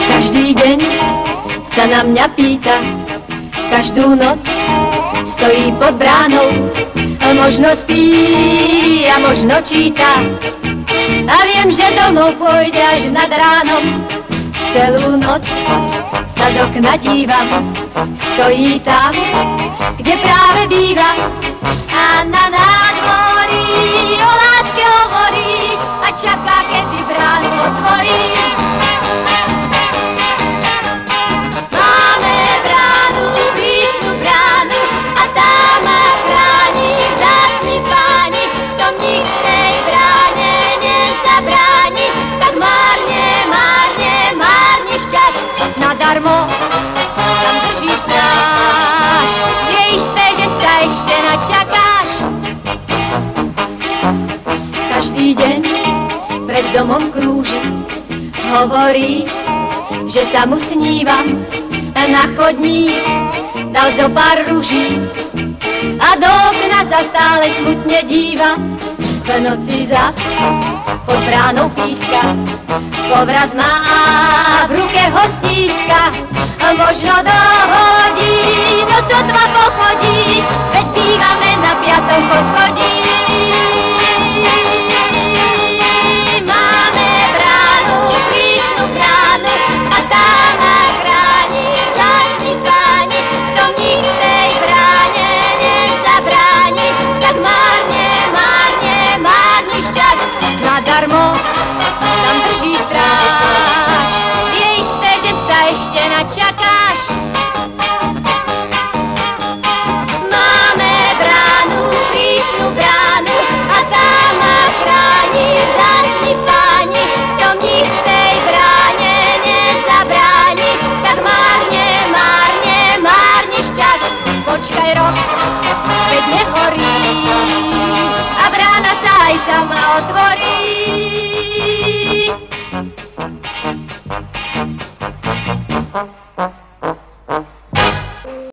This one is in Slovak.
Každý deň sa na mňa pýta, každú noc stojí pod bránou, možno spí a možno číta. A viem, že domov pôjde až nad ránom. Celú noc sa z okna dívam, stojí tam, kde práve bývam. A na nádvorí o láske hovorí a čaká, kedy bránu otvorí. Máme bránu, prísnu bránu a tá má chráni vzácni páni. Kto mních tej bráne nezabráni, tak márne, márne, márniš čas. Nadarmo tam držíš stráž, je isté, že sa ešte načakáš. Každý deň pred domom krúži, hovorí, že sa mu snívam. Na chodník dal zo pár ruží a do okna sa stále smutne díva. V noci zas pod bránou píska, povraz má v ruke hostíska. Možno dohodí, no sotva pochodí, veď bývame na 5. poschodí. Máme bránu, prísnu bránu a tá má chráni vzácni páni. Kto mních tej bráne nezabráni, tak márne, márne, márniš čas. Nadarmo tam držíš stráž, je isté, že sa ešte načakáš. Máme bránu, prísnu bránu a tá má chráni vzácni páni. Kto mních tej bráne nezabráni, tak márne, márne, márniš čas. Počkaj rok, veď nehorí a brána sa aj sama otvorí.